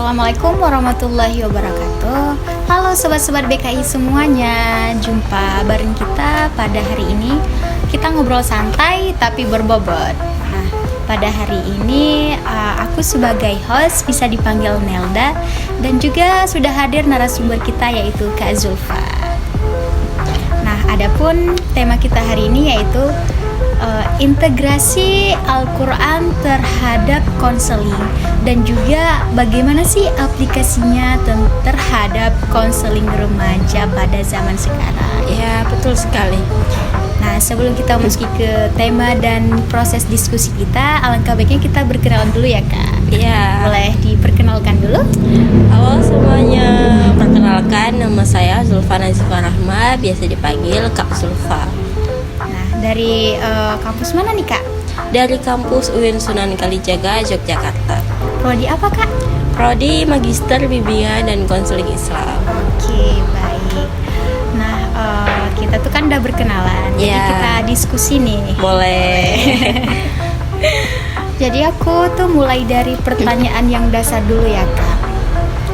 Assalamualaikum warahmatullahi wabarakatuh. Halo sobat-sobat BKI semuanya. Jumpa bareng kita pada hari ini. Kita ngobrol santai tapi berbobot. Nah, pada hari ini aku sebagai host bisa dipanggil Nelda. Dan juga sudah hadir narasumber kita yaitu Kak Zulfa. Nah, adapun tema kita hari ini yaitu integrasi Al-Quran terhadap konseling dan juga bagaimana sih aplikasinya terhadap konseling remaja pada zaman sekarang. Ya, betul sekali. Nah, sebelum kita masuk ke tema dan proses diskusi kita, alangkah baiknya kita berkenalan dulu ya Kak. Ya. Boleh diperkenalkan dulu? Halo semuanya, perkenalkan nama saya Zulfa Nazifah Rahma, biasa dipanggil Kak Zulfa. Dari kampus mana nih Kak? Dari kampus UIN Sunan Kalijaga, Yogyakarta. Prodi apa Kak? Prodi Magister Bimbingan dan Konseling Islam. Oke, baik. Nah, kita tuh kan udah berkenalan, jadi kita diskusi nih. Boleh. Jadi aku tuh mulai dari pertanyaan yang dasar dulu ya Kak.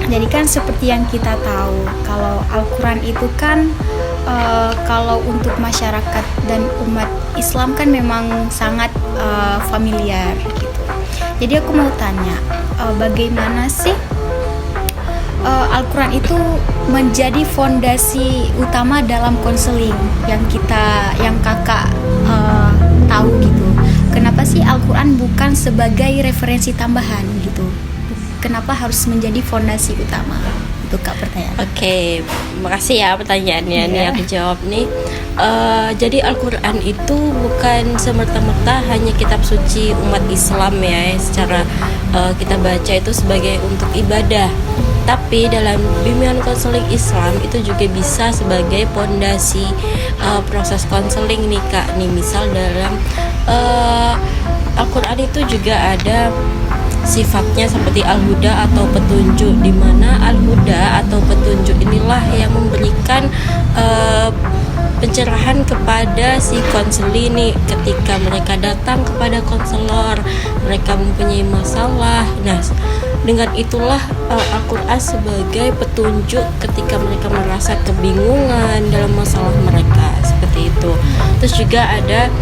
Jadi kan seperti yang kita tahu, kalau Al-Quran itu kan kalau untuk masyarakat dan umat Islam kan memang sangat familiar gitu. Jadi aku mau tanya, bagaimana sih Al-Quran itu menjadi fondasi utama dalam konseling yang kakak tahu gitu. Kenapa sih Al-Quran bukan sebagai referensi tambahan gitu? Kenapa harus menjadi fondasi utama? Itu Kak pertanyaan. Oke, makasih ya pertanyaannya. Nih aku jawab nih. Jadi Al-Quran itu bukan semerta-merta hanya kitab suci umat Islam ya. Secara kita baca itu sebagai untuk ibadah. Tapi dalam bimbingan konseling Islam itu juga bisa sebagai pondasi proses konseling nih Kak. Nih misal dalam Al-Quran itu juga ada sifatnya seperti al-huda atau petunjuk, di mana al-huda atau petunjuk inilah yang memberikan pencerahan kepada si konseli nih ketika mereka datang kepada konselor, mereka mempunyai masalah. Nah, dengan itulah Al-Quran sebagai petunjuk ketika mereka merasa kebingungan dalam masalah mereka, seperti itu. Terus juga ada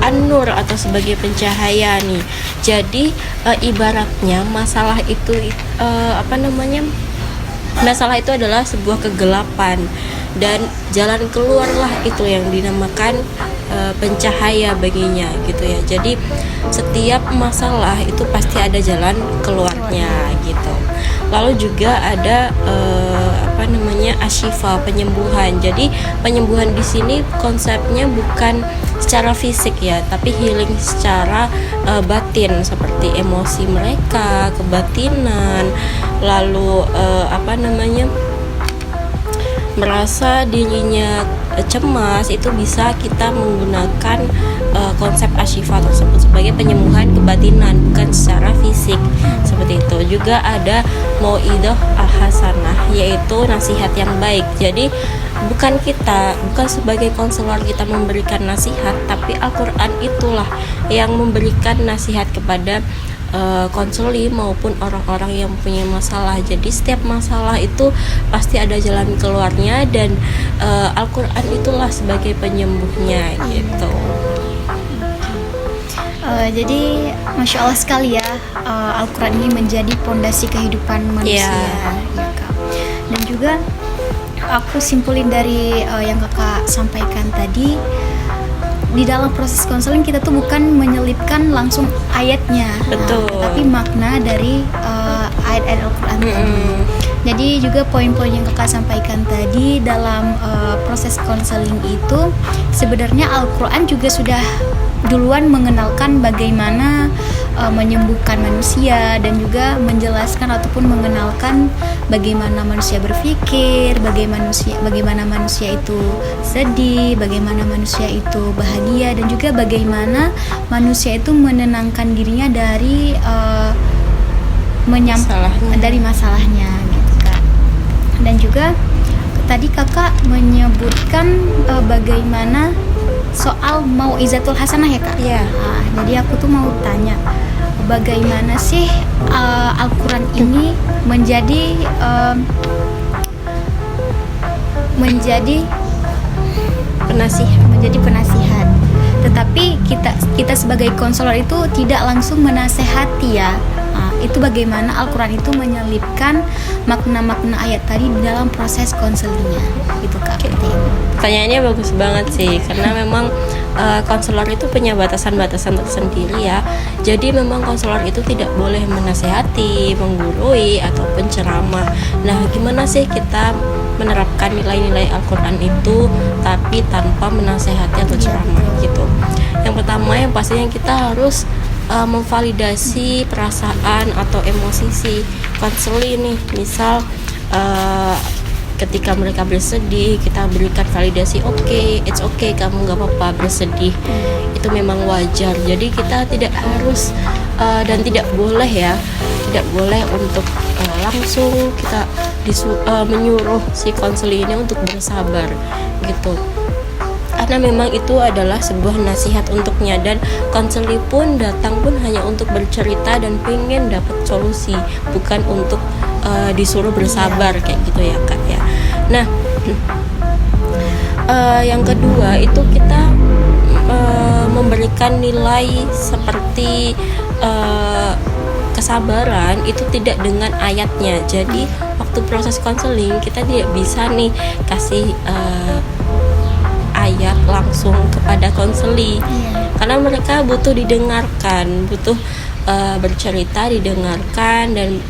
An-Nur atau sebagai pencahaya nih. Jadi ibaratnya masalah itu masalah itu adalah sebuah kegelapan dan jalan keluarlah itu yang dinamakan pencahaya baginya gitu ya. Jadi setiap masalah itu pasti ada jalan keluarnya gitu. Lalu juga ada asyifa, penyembuhan. Jadi penyembuhan di sini konsepnya bukan secara fisik ya, tapi healing secara batin seperti emosi mereka, kebatinan, lalu merasa dirinya cemas, itu bisa kita menggunakan konsep asyifa tersebut sebagai penyembuhan kebatinan, bukan secara fisik, seperti itu. Juga ada mau'idah al-hasanah, yaitu nasihat yang baik. Jadi bukan sebagai konselor kita memberikan nasihat, tapi Al-Quran itulah yang memberikan nasihat kepada konseli maupun orang-orang yang punya masalah. Jadi setiap masalah itu pasti ada jalan keluarnya dan Al-Quran itulah sebagai penyembuhnya gitu. Jadi Masya Allah sekali ya, Al-Quran ini menjadi pondasi kehidupan manusia ya Kak. Dan juga aku simpulin dari yang kakak sampaikan tadi, di dalam proses konseling kita tuh bukan menyelipkan langsung ayatnya, tapi makna dari ayat-ayat Al-Quran tadi. Jadi juga poin-poin yang kakak sampaikan tadi dalam proses konseling itu sebenarnya Al-Quran juga sudah duluan mengenalkan bagaimana menyembuhkan manusia dan juga menjelaskan ataupun mengenalkan bagaimana manusia berpikir, bagaimana manusia itu sedih, bagaimana manusia itu bahagia, dan juga bagaimana manusia itu menenangkan dirinya dari masalahnya gitu Kak. Dan juga tadi kakak menyebutkan bagaimana soal mau'izatul hasanah ya Kak. Iya. Jadi aku tuh mau tanya, bagaimana sih Al-Quran ini menjadi penasihat. Tetapi kita sebagai konselor itu tidak langsung menasehati ya. Itu bagaimana Al-Quran itu menyelipkan makna-makna ayat tadi di dalam proses konselingnya, gitu Kak. Pertanyaannya bagus banget sih, karena memang konselor itu punya batasan-batasan tersendiri ya. Jadi memang konselor itu tidak boleh menasehati, menggurui ataupun ceramah. Nah, gimana sih kita menerapkan nilai-nilai Al-Quran itu tapi tanpa menasehati atau ceramah gitu? Yang pertama, yang pastinya kita harus memvalidasi perasaan atau emosi si konseli nih. Misal ketika mereka bersedih, kita berikan validasi, it's okay, kamu gak apa-apa bersedih, itu memang wajar. Jadi kita tidak harus dan tidak boleh untuk langsung kita menyuruh si konseli ini untuk bersabar gitu, karena memang itu adalah sebuah nasihat untuknya, dan konseli pun datang pun hanya untuk bercerita dan pengen dapat solusi, bukan untuk disuruh bersabar kayak gitu ya Kak ya. Nah, yang kedua itu kita memberikan nilai seperti kesabaran itu tidak dengan ayatnya. Jadi waktu proses konseling kita tidak bisa nih kasih ayat langsung kepada konseli, karena mereka butuh didengarkan, butuh bercerita, didengarkan, dan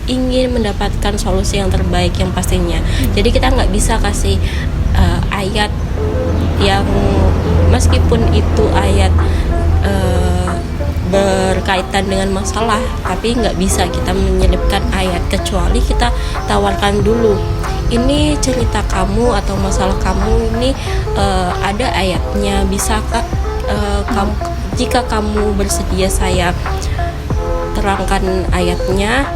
ingin mendapatkan solusi yang terbaik yang pastinya. Jadi kita nggak bisa kasih ayat yang meskipun itu ayat berkaitan dengan masalah, tapi nggak bisa kita menyelipkan ayat, kecuali kita tawarkan dulu, ini cerita kamu atau masalah kamu ini ada ayatnya, bisakah jika kamu bersedia saya terangkan ayatnya,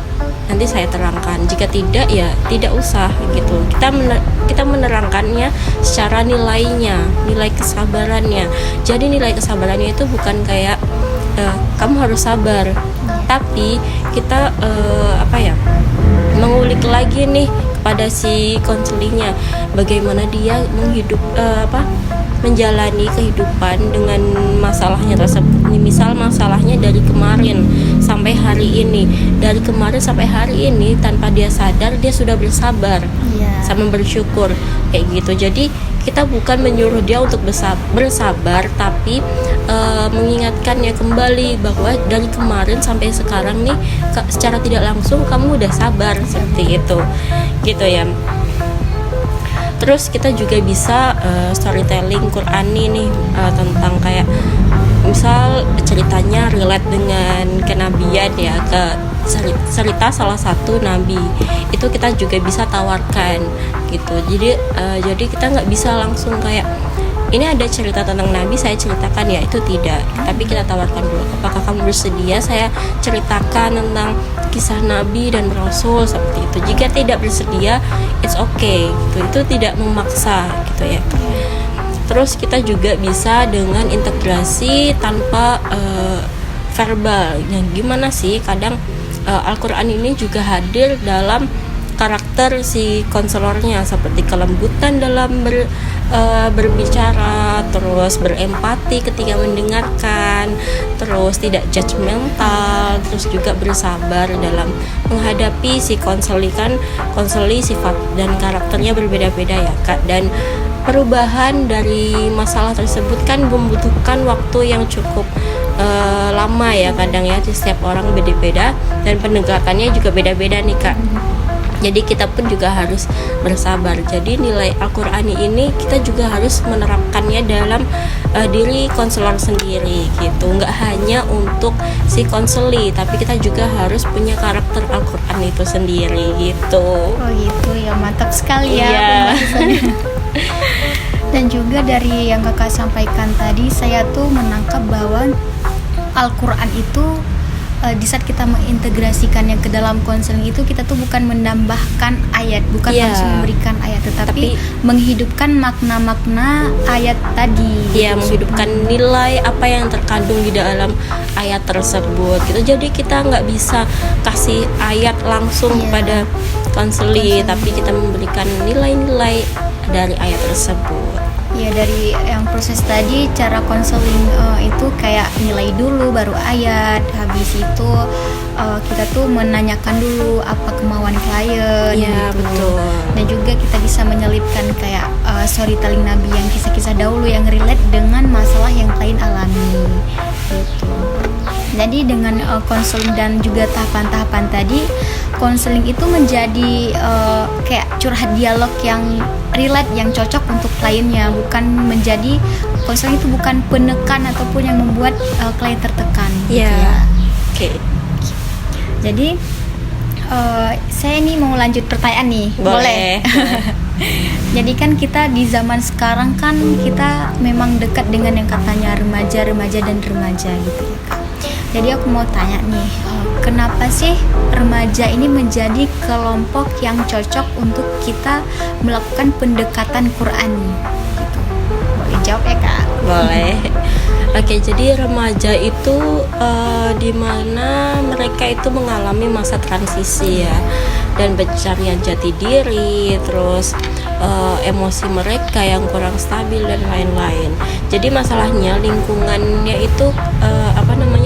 nanti saya terangkan. Jika tidak ya tidak usah gitu. Kita menerangkannya secara nilainya, nilai kesabarannya. Jadi nilai kesabarannya itu bukan kayak kamu harus sabar, tapi kita mengulik lagi nih kepada si konselingnya, bagaimana dia menjalani kehidupan dengan masalahnya tersebut. Misal masalahnya dari kemarin sampai hari ini, tanpa dia sadar dia sudah bersabar sama bersyukur kayak gitu. Jadi kita bukan menyuruh dia untuk bersabar, tapi mengingatkannya kembali bahwa dari kemarin sampai sekarang nih secara tidak langsung kamu udah sabar, seperti itu gitu ya. Terus kita juga bisa storytelling Qur'ani nih, tentang kayak misal ceritanya relate dengan kenabian ya, ke cerita salah satu nabi, itu kita juga bisa tawarkan gitu. Jadi kita nggak bisa langsung kayak ini ada cerita tentang nabi saya ceritakan ya, itu tidak, tapi kita tawarkan dulu, apakah kamu bersedia saya ceritakan tentang kisah nabi dan rasul, seperti itu. Jika tidak bersedia, it's okay gitu, itu tidak memaksa gitu ya. Terus kita juga bisa dengan integrasi tanpa verbal. Yang gimana sih, kadang Al-Quran ini juga hadir dalam karakter si konselornya, seperti kelembutan dalam berbicara, terus berempati ketika mendengarkan, terus tidak judgmental, terus juga bersabar dalam menghadapi si konseli sifat dan karakternya berbeda-beda ya Kak. Dan perubahan dari masalah tersebut kan membutuhkan waktu yang cukup lama ya kadang ya, di setiap orang beda-beda dan penegakannya juga beda-beda nih Kak. Jadi kita pun juga harus bersabar. Jadi nilai Al-Qur'ani ini kita juga harus menerapkannya dalam diri konselor sendiri gitu. Nggak hanya untuk si konseli, tapi kita juga harus punya karakter Al-Qur'an itu sendiri gitu. Oh gitu ya, mantap sekali ya pembahasannya. Dan juga dari yang kakak sampaikan tadi, saya tuh menangkap bahwa Al-Quran itu di saat kita mengintegrasikannya ke dalam konseling itu, kita tuh bukan menambahkan ayat, bukan langsung memberikan ayat, tetapi menghidupkan makna-makna ayat tadi. Iya, menghidupkan nilai apa yang terkandung di dalam ayat tersebut gitu. Jadi kita nggak bisa kasih ayat langsung pada konseli, tapi kita memberikan nilai-nilai dari ayat tersebut. Ya, dari yang proses tadi, cara konseling itu kayak nilai dulu baru ayat. Habis itu kita tuh menanyakan dulu apa kemauan klien. Ya, gitu. betul. Dan juga kita bisa menyelipkan kayak storytelling Nabi, yang kisah-kisah dahulu yang relate dengan masalah yang klien alami gitu. Jadi dengan konseling dan juga tahapan-tahapan tadi, konseling itu menjadi kayak curhat dialog yang relate, yang cocok untuk kliennya, bukan menjadi konseling itu bukan penekan ataupun yang membuat klien tertekan. Iya. Gitu ya. Oke. Jadi saya ini mau lanjut pertanyaan nih. Boleh. Jadi kan kita di zaman sekarang kan kita memang dekat dengan yang katanya remaja dan remaja gitu ya Kak. Jadi aku mau tanya nih, kenapa sih remaja ini menjadi kelompok yang cocok untuk kita melakukan pendekatan Quran gitu? Boleh jawab ya Kak? Boleh. Oke, jadi remaja itu dimana mereka itu mengalami masa transisi ya, dan pencarian jati diri, terus emosi mereka yang kurang stabil dan lain-lain. Jadi masalahnya lingkungannya itu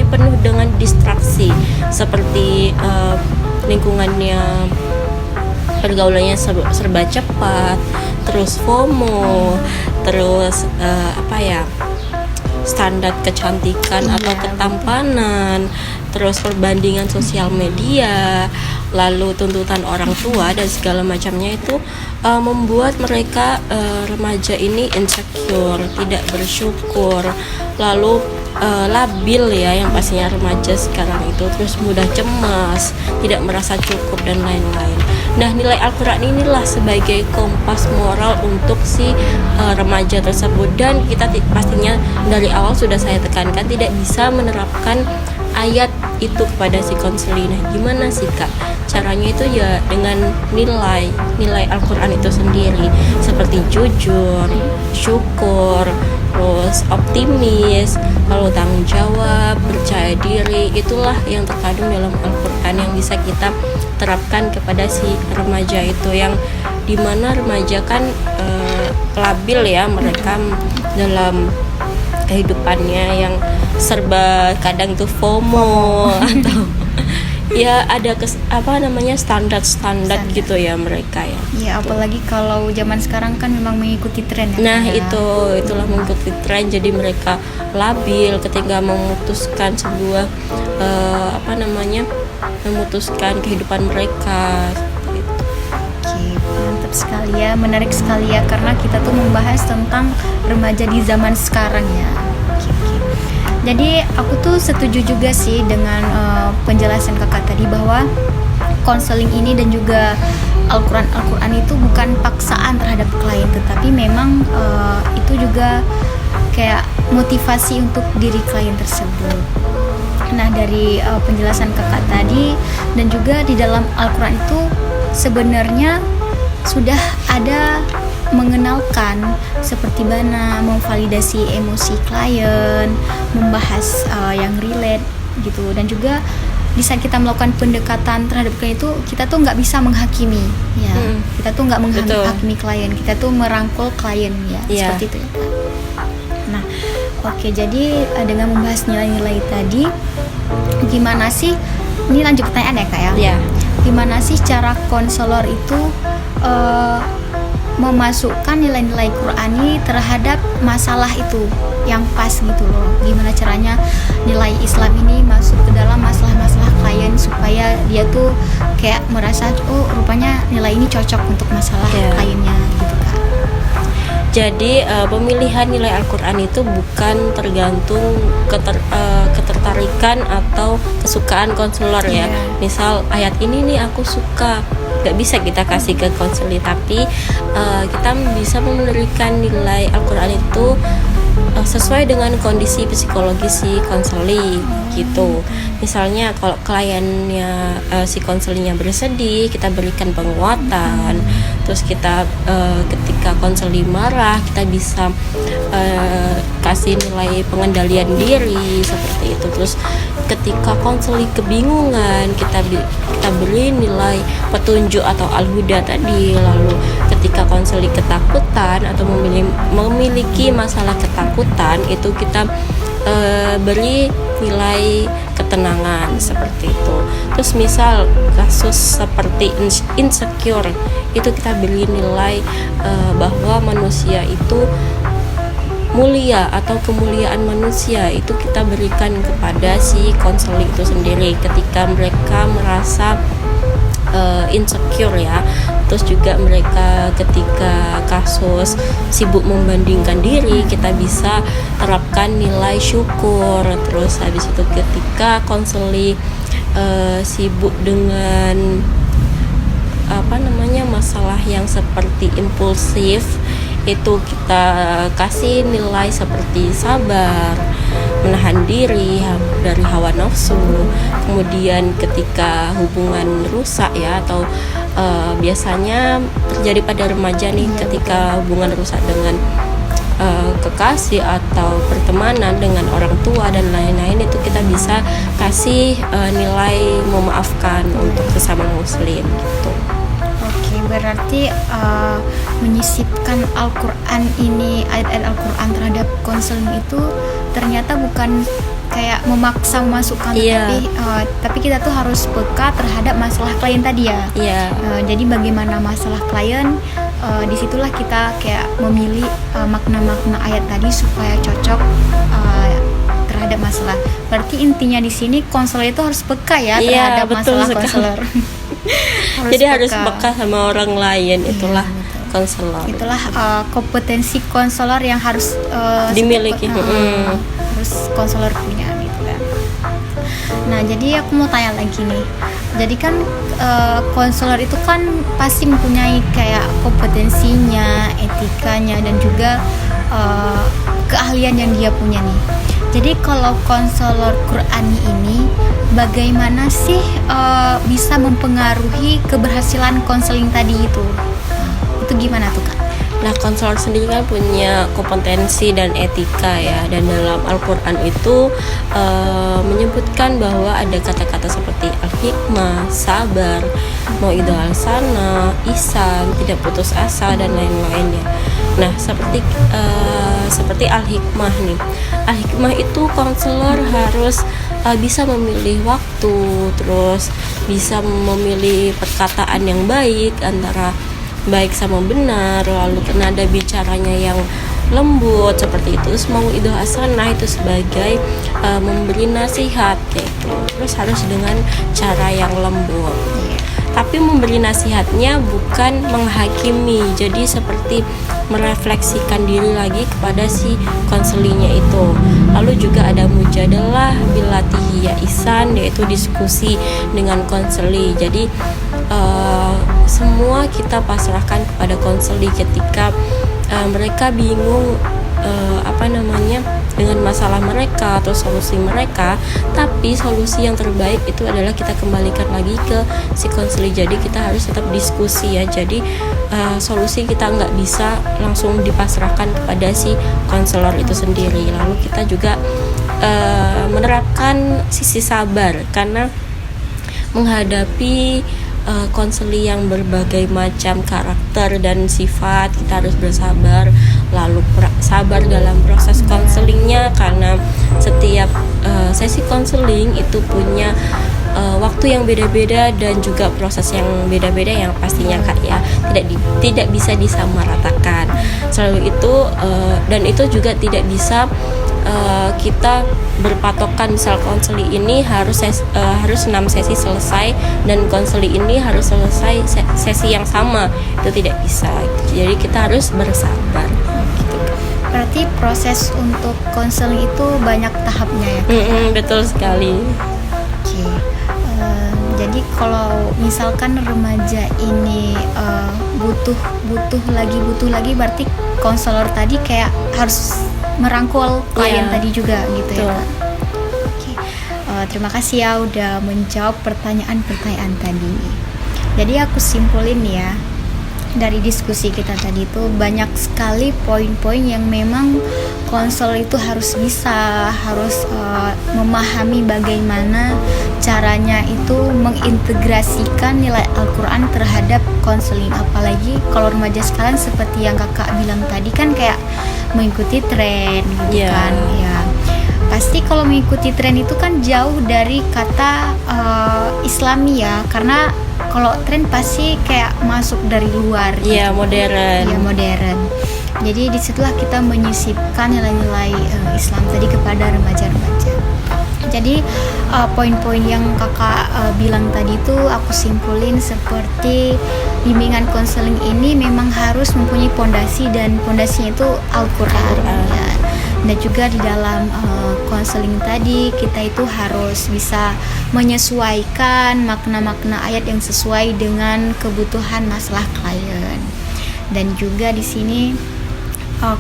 penuh dengan distraksi, seperti lingkungannya pergaulannya serba cepat, terus FOMO, terus standar kecantikan atau ketampanan, terus perbandingan sosial media, lalu tuntutan orang tua dan segala macamnya itu membuat mereka remaja ini insecure, tidak bersyukur, lalu labil ya, yang pastinya remaja sekarang itu, terus mudah cemas, tidak merasa cukup dan lain-lain. Nah, nilai Al-Quran inilah sebagai kompas moral untuk si remaja tersebut, dan kita pastinya dari awal sudah saya tekankan tidak bisa menerapkan ayat itu kepada si konseli. Nah, gimana sih Kak? Caranya itu ya dengan nilai Al-Quran itu sendiri, seperti jujur, syukur, terus optimis, lalu tanggung jawab, percaya diri. Itulah yang terkandung dalam Al-Quran yang bisa kita terapkan kepada si remaja itu, yang dimana remaja kan labil ya, mereka dalam kehidupannya yang serba kadang tuh FOMO atau ya ada standar gitu ya mereka ya. Ya, apalagi kalau zaman sekarang kan memang mengikuti tren ya. Nah, itulah mengikuti tren, jadi mereka labil ketika memutuskan sebuah memutuskan kehidupan mereka. Oke, mantap sekali ya, menarik sekali ya, karena kita tuh membahas tentang remaja di zaman sekarang ya. Oke. Jadi aku tuh setuju juga sih dengan penjelasan kakak tadi, bahwa konseling ini dan juga Al-Quran itu bukan paksaan terhadap klien, tetapi memang itu juga kayak motivasi untuk diri klien tersebut. Nah, dari penjelasan kakak tadi dan juga di dalam Al-Quran itu sebenarnya sudah ada mengenalkan seperti mana memvalidasi emosi klien, membahas yang relate gitu, dan juga di saat kita melakukan pendekatan terhadap klien itu, kita tuh nggak bisa menghakimi ya, kita tuh nggak menghakimi klien, kita tuh merangkul klien ya, seperti itu ya Kak. Nah, oke, jadi dengan membahas nilai-nilai tadi, gimana sih, ini lanjut pertanyaan ya Kak ya, gimana sih cara konselor itu memasukkan nilai-nilai Qurani terhadap masalah itu yang pas gitu loh. Gimana caranya nilai Islam ini masuk ke dalam masalah-masalah klien supaya dia tuh kayak merasa, oh rupanya nilai ini cocok untuk masalah kliennya gitu Kak. Jadi pemilihan nilai Al-Quran itu bukan tergantung ketertarikan atau kesukaan konselor ya. Misal ayat ini nih aku suka, gak bisa kita kasih ke konseli, tapi kita bisa memberikan nilai Al-Quran itu sesuai dengan kondisi psikologis si konseli gitu. Misalnya kalau kliennya si konselingnya bersedih, kita berikan penguatan. Terus kita ketika konseling marah, kita bisa kasih nilai pengendalian diri seperti itu. Terus ketika konseling kebingungan, kita beri nilai petunjuk atau al-huda tadi. Lalu ketika konseling ketakutan atau memiliki masalah ketakutan, itu kita beri nilai ketenangan seperti itu. Terus misal kasus seperti insecure, itu kita beri nilai bahwa manusia itu mulia atau kemuliaan manusia, itu kita berikan kepada si konseling itu sendiri ketika mereka merasa insecure ya. Terus juga mereka ketika kasus sibuk membandingkan diri, kita bisa terapkan nilai syukur. Terus habis itu ketika konseling sibuk dengan masalah yang seperti impulsif, itu kita kasih nilai seperti sabar, menahan diri dari hawa nafsu. Kemudian ketika hubungan rusak ya, atau biasanya terjadi pada remaja nih, ketika hubungan rusak dengan kekasih atau pertemanan dengan orang tua dan lain-lain, itu kita bisa kasih nilai memaafkan untuk sesama muslim gitu. Oke, berarti menyisipkan Al-Quran ini, ayat-ayat Al-Quran terhadap konseling itu ternyata bukan kayak memaksa memasukkan, tapi kita tuh harus peka terhadap masalah klien tadi ya. Jadi bagaimana masalah klien, disitulah kita kayak memilih makna-makna ayat tadi supaya cocok terhadap masalah. Berarti intinya di sini konselor itu harus peka ya terhadap masalah konselor. Jadi harus peka sama orang lain, itulah konselor. Itulah kompetensi konselor yang harus dimiliki. Harus konselor punya gitu kan. Nah, jadi aku mau tanya lagi nih. Jadi kan konselor itu kan pasti mempunyai kayak kompetensinya, etikanya, dan juga keahlian yang dia punya nih. Jadi kalau konselor Qur'ani ini bagaimana sih bisa mempengaruhi keberhasilan konseling tadi itu? Itu gimana tuh Kak? Nah, konselor sendiri kan punya kompetensi dan etika ya, dan dalam Al-Quran itu menyebutkan bahwa ada kata-kata seperti al-hikmah, sabar, mau'idhah al-sana, ihsan, tidak putus asa, dan lain-lainnya. Nah, seperti al-hikmah nih. Al-hikmah itu konselor harus bisa memilih waktu, terus bisa memilih perkataan yang baik antara baik sama benar, lalu nada bicaranya yang lembut seperti itu. Terus mau'idhah hasanah itu sebagai memberi nasihat gitu. Terus harus dengan cara yang lembut. Tapi memberi nasihatnya bukan menghakimi, jadi seperti merefleksikan diri lagi kepada si konselingnya itu. Lalu juga ada mujadalah bilatihi ya ihsan, yaitu diskusi dengan konseling. Jadi semua kita pasrahkan kepada konseling ketika mereka bingung dengan masalah mereka atau solusi mereka. Tapi solusi yang terbaik itu adalah kita kembalikan lagi ke si konseling. Jadi kita harus tetap diskusi ya. Jadi solusi kita nggak bisa langsung dipasrahkan kepada si konselor itu sendiri. Lalu kita juga menerapkan sisi sabar, karena menghadapi konseling yang berbagai macam karakter dan sifat, kita harus bersabar. Lalu sabar dalam proses konselingnya, karena setiap sesi konseling itu punya waktu yang beda-beda dan juga proses yang beda-beda yang pastinya Kak ya tidak bisa disamaratakan. Selalu itu dan itu juga tidak bisa kita berpatokan, misal konseling ini harus 6 sesi selesai dan konseling ini harus selesai sesi yang sama, itu tidak bisa. Jadi kita harus bersabar gitu. Berarti proses untuk konseling itu banyak tahapnya ya? Betul sekali. Oke. Jadi kalau misalkan remaja ini butuh lagi, berarti konselor tadi kayak harus merangkul klien tadi juga gitu ya. Oke. terima kasih ya udah menjawab pertanyaan-pertanyaan tadi. Jadi aku simpulin ya, dari diskusi kita tadi itu banyak sekali poin-poin yang memang konselor itu harus memahami bagaimana caranya itu mengintegrasikan nilai Al-Quran terhadap konseling. Apalagi kalau remaja sekarang seperti yang kakak bilang tadi kan kayak mengikuti tren gitu kan ya. Pasti kalau mengikuti tren itu kan jauh dari kata Islami ya, karena kalau tren pasti kayak masuk dari luar. Iya, modern. Iya, modern. Jadi disitulah kita menyisipkan nilai-nilai Islam tadi kepada remaja-remaja. Jadi poin-poin yang kakak bilang tadi itu aku simpulin seperti bimbingan konseling ini memang harus mempunyai pondasi, dan pondasinya itu Al-Quran. Ya. Dan juga di dalam konseling tadi kita itu harus bisa menyesuaikan makna-makna ayat yang sesuai dengan kebutuhan masalah klien. Dan juga di sini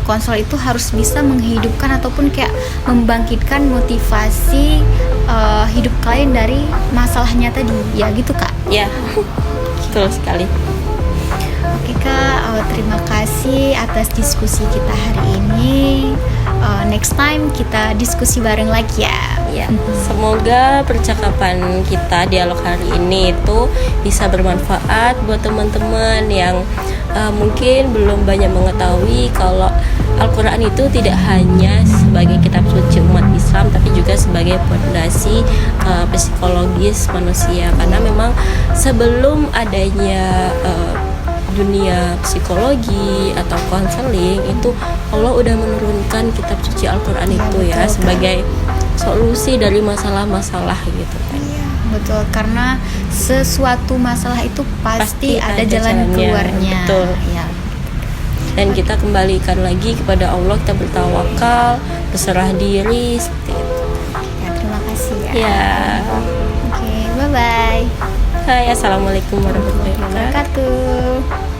konselor itu harus bisa menghidupkan ataupun kayak membangkitkan motivasi hidup klien dari masalahnya tadi. Ya gitu Kak. Ya, betul sekali. Oke Kak, terima kasih atas diskusi kita hari ini. Next time kita diskusi bareng lagi ya. Ya, semoga percakapan kita, dialog hari ini itu bisa bermanfaat buat teman-teman yang mungkin belum banyak mengetahui kalau Al-Quran itu tidak hanya sebagai kitab suci umat Islam, tapi juga sebagai fondasi psikologis manusia. Karena memang sebelum adanya dunia psikologi atau konseling itu Allah udah menurunkan kitab suci Al-Quran itu ya sebagai solusi dari masalah-masalah gitu kan. Iya, betul, karena sesuatu masalah itu pasti ada jalan keluarnya. Betul. Ya. Dan kita kembalikan lagi kepada Allah, kita bertawakal, berserah diri seperti itu. Ya, terima kasih ya. Ya. Oke, bye bye. Hai, assalamualaikum warahmatullahi wabarakatuh.